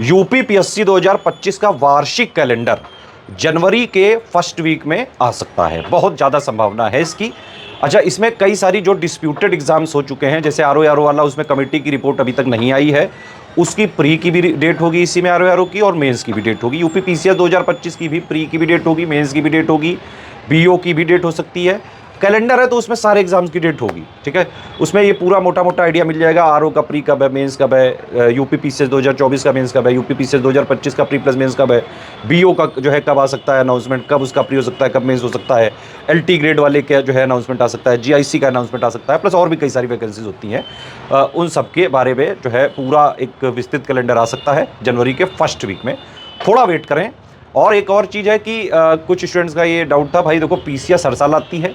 UP PSC 2025 का वार्षिक calendar जनवरी के फर्स्ट वीक में आ सकता है। बहुत ज़्यादा संभावना है इसकी। अच्छा, इसमें कई सारी जो डिस्प्यूटेड एग्जाम्स हो चुके हैं, जैसे आरओ वाला, उसमें कमेटी की रिपोर्ट अभी तक नहीं आई है, उसकी प्री की भी डेट होगी इसी में, आरओ की, और मेंस की भी डेट होगी। यूपी पीसीएस 2025 की भी प्री की भी डेट होगी, मेंस की भी डेट होगी, बीओ की भी डेट हो सकती है। कैलेंडर है तो उसमें सारे एग्जाम्स की डेट होगी, ठीक है। उसमें ये पूरा मोटा मोटा आइडिया मिल जाएगा, आरओ का प्री कब है, मेंस कब है, यूपी पीसीएस 2024 का मेंस कब है, यूपी पीसीएस 2025 का प्री प्लस मेंस कब है, बीओ का जो है कब आ सकता है अनाउंसमेंट, कब उसका प्री हो सकता है, कब मेंस हो सकता है, एलटी ग्रेड वाले का जो है अनाउंसमेंट आ सकता है, जीआईसी का अनाउंसमेंट आ सकता है, प्लस और भी कई सारी वैकेंसीज होती हैं। उन सब के बारे में जो है पूरा एक विस्तृत कैलेंडर आ सकता है जनवरी के फर्स्ट वीक में। थोड़ा वेट करें। और एक और चीज़ है कि कुछ स्टूडेंट्स का ये डाउट था, भाई देखो पीसीएस हर साल आती है,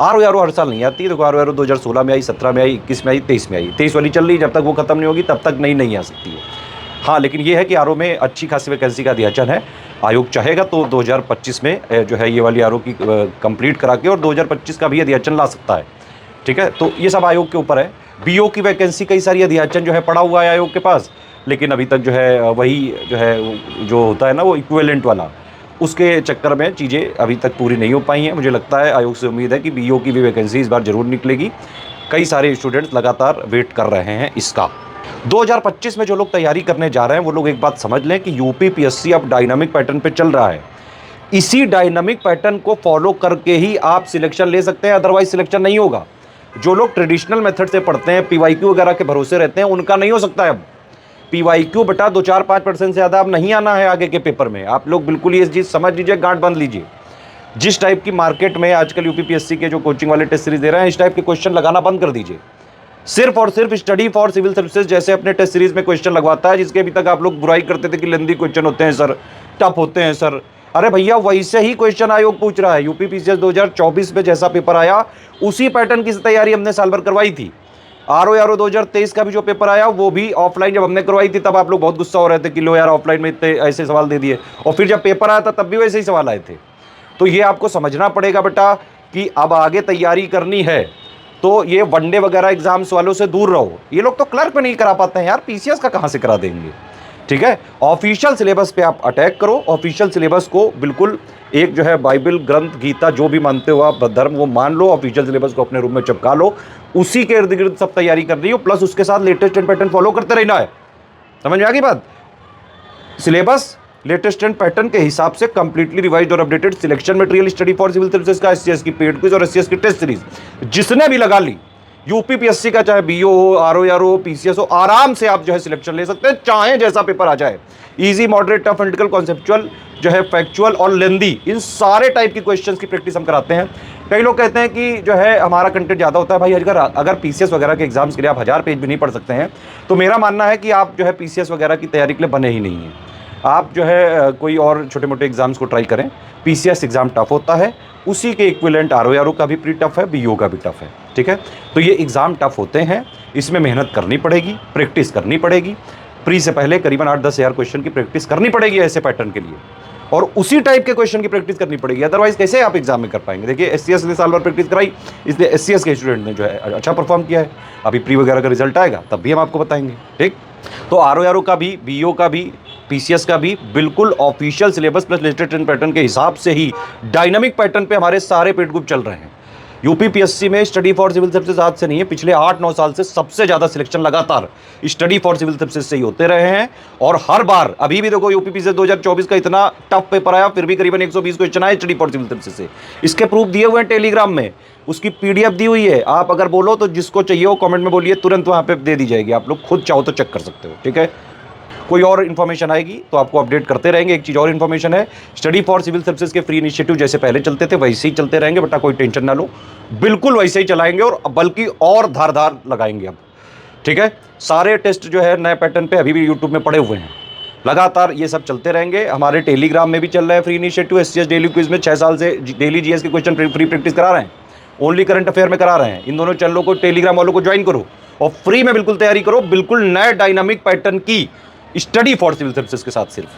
आरओ हर साल नहीं आती। देखो आरओ 2016 में आई, 17 में आई, 21 में आई, 23 में आई, 23 वाली चल रही, जब तक वो खत्म नहीं होगी तब तक नई नहीं आ सकती है। हाँ, लेकिन ये है कि आरओ में अच्छी खासी वैकेंसी का अध्ययन है। आयोग चाहेगा तो 2025 में जो है ये वाली आरओ की कंप्लीट करा के और 2025 का भी अध्ययन ला सकता है, ठीक है। तो ये सब आयोग के ऊपर है। बीओ की वैकेंसी कई सारी अध्ययन जो है पड़ा हुआ है आयोग के पास, लेकिन अभी तक जो है वही जो है जो होता है ना वो इक्विवेलेंट वाला, उसके चक्कर में चीज़ें अभी तक पूरी नहीं हो पाई हैं। मुझे लगता है आयोग से उम्मीद है कि बीओ की भी वैकेंसी इस बार ज़रूर निकलेगी। कई सारे स्टूडेंट्स लगातार वेट कर रहे हैं इसका। 2025 में जो लोग तैयारी करने जा रहे हैं वो लोग एक बात समझ लें कि यूपी पीएससी अब डायनामिक पैटर्न पे चल रहा है। इसी डायनामिक पैटर्न को फॉलो करके ही आप सिलेक्शन ले सकते हैं, अदरवाइज सिलेक्शन नहीं होगा। जो लोग ट्रेडिशनल मेथड से पढ़ते हैं, पीवाईक्यू वगैरह के भरोसे रहते हैं, उनका नहीं हो सकता है अब। पीवाईक्यू बटा 2-4-5% से ज़्यादा अब नहीं आना है आगे के पेपर में। आप लोग बिल्कुल ये चीज़ समझ लीजिए, गांठ बांध लीजिए। जिस टाइप की मार्केट में आजकल यूपी पीएससी के जो कोचिंग वाले टेस्ट सीरीज दे रहे हैं, इस टाइप के क्वेश्चन लगाना बंद कर दीजिए। सिर्फ और सिर्फ स्टडी फॉर सिविल सर्विसेज जैसे अपने टेस्ट सीरीज में क्वेश्चन लगवाता है, जिसके अभी तक आप लोग बुराई करते थे कि लेंदी क्वेश्चन होते हैं सर, टफ होते हैं सर। अरे भैया, वैसे ही क्वेश्चन आयोग पूछ रहा है। यूपी पीसीएस 2024 में जैसा पेपर आया उसी पैटर्न की तैयारी हमने साल भर करवाई थी। आरओ 2023 का भी जो पेपर आया वो भी ऑफलाइन जब हमने करवाई थी, तब आप लोग बहुत गुस्सा हो रहे थे कि लो यार ऑफलाइन में इतने ऐसे सवाल दे दिए, और फिर जब पेपर आया था तब भी वैसे ही सवाल आए थे। तो ये आपको समझना पड़ेगा बेटा कि अब आगे तैयारी करनी है तो ये वनडे वगैरह एग्जाम्स वालों से दूर रहो। ये लोग तो क्लर्क में नहीं करा पाते हैं यार, पीसीएस का कहाँ से करा देंगे, ठीक है। ऑफिशियल सिलेबस पे आप अटैक करो। ऑफिशियल सिलेबस को बिल्कुल एक जो है बाइबल ग्रंथ गीता जो भी मानते हो आप धर्म, वो मान लो। ऑफिशियल सिलेबस को अपने रूम में चिपका लो, उसी के इर्द गिर्द सब तैयारी कर रही हो, प्लस उसके साथ लेटेस्ट एंड पैटर्न फॉलो करते रहना है। समझ में आ गई बात। सिलेबस लेटेस्ट एंड पैटर्न के हिसाब से कंप्लीटली रिवाइज्ड और updated selection material study for civil services का, एससीएस की पेड क्विज और एससीएस की टेस्ट सीरीज जिसने भी लगा ली, यूपी पीएससी का चाहे बीओ हो, आरओ पीसीएस हो, आराम से आप जो है सिलेक्शन ले सकते हैं, चाहे जैसा पेपर आ जाए। Easy, moderate, tough, analytical, conceptual, जो है फैक्चुअल और लेंदी, इन सारे टाइप की क्वेश्चंस की प्रैक्टिस हम कराते हैं। कई लोग कहते हैं कि जो है हमारा कंटेंट ज़्यादा होता है। भाई अगर पीसीएस वगैरह के एग्जाम्स के लिए आप 1000 पेज भी नहीं पढ़ सकते हैं, तो मेरा मानना है कि आप जो है पीसीएस वगैरह की तैयारी के लिए बने ही नहीं हैं। आप जो है कोई और छोटे मोटे एग्जाम्स को ट्राई करें। पीसीएस एग्जाम टफ होता है, उसी के इक्विवेलेंट आरओ का भी प्री टफ है, बीओ का भी टफ है, ठीक है। तो ये एग्ज़ाम टफ होते हैं, इसमें मेहनत करनी पड़ेगी, प्रैक्टिस करनी पड़ेगी। प्री से पहले करीबन 8-10 हज़ार क्वेश्चन की प्रैक्टिस करनी पड़ेगी ऐसे पैटर्न के लिए, और उसी टाइप के क्वेश्चन की प्रैक्टिस करनी पड़ेगी। अदरवाइज कैसे आप एग्जाम में कर पाएंगे। देखिए एससीएस ने साल भर प्रैक्टिस कराई, इसलिए एससीएस के स्टूडेंट ने जो है अच्छा परफॉर्म किया है। अभी प्री वगैरह का रिजल्ट आएगा तब भी हम आपको बताएंगे, ठीक। तो आरओ का भी, बीओ का भी, पीसीएस का भी बिल्कुल official syllabus plus latest pattern के हिसाब से ही डायनामिक पैटर्न पे हमारे सारे पेड ग्रुप चल रहे हैं। यूपी पीएससी में स्टडी फॉर सिविल सर्विसेज आज से नहीं है, पिछले 8-9 साल से सबसे ज़्यादा सिलेक्शन लगातार स्टडी फॉर सिविल सर्विसेज से ही होते रहे हैं। और हर बार, अभी भी देखो यूपी पीसीएस 2024 का इतना टफ पेपर आया, फिर भी करीबन 120 क्वेश्चन आए स्टडी फॉर सिविल सर्विसेज से। इसके प्रूफ दिए हुए हैं टेलीग्राम में, उसकी पीडीएफ दी हुई है। आप अगर बोलो तो जिसको चाहिए वो कमेंट में बोलिए, तुरंत वहाँ पे दे दी जाएगी। आप लोग खुद चाहो तो चेक कर सकते हो, ठीक है। कोई और इन्फॉर्मेशन आएगी तो आपको अपडेट करते रहेंगे। एक चीज़ और इन्फॉर्मेशन है, स्टडी फॉर सिविल सर्विसेज के फ्री इनिशिएटिव जैसे पहले चलते थे वैसे ही चलते रहेंगे बेटा, कोई टेंशन ना लो, बिल्कुल वैसे ही चलाएंगे, और बल्कि और धार लगाएंगे अब, ठीक है। सारे टेस्ट जो है नए पैटर्न पे अभी भी यूट्यूब में पड़े हुए हैं, लगातार ये सब चलते रहेंगे। हमारे टेलीग्राम में भी चल रहा है free initiative. SCS daily quiz में 6 साल से डेली जीएस के क्वेश्चन फ्री प्रैक्टिस करा रहे हैं, ओनली करंट अफेयर में करा रहे हैं। इन दोनों चैनलों को, टेलीग्राम वालों को ज्वाइन करो और फ्री में बिल्कुल तैयारी करो, बिल्कुल नए डायनामिक पैटर्न की स्टडी फॉर सिविल सर्विसेज के साथ सिर्फ।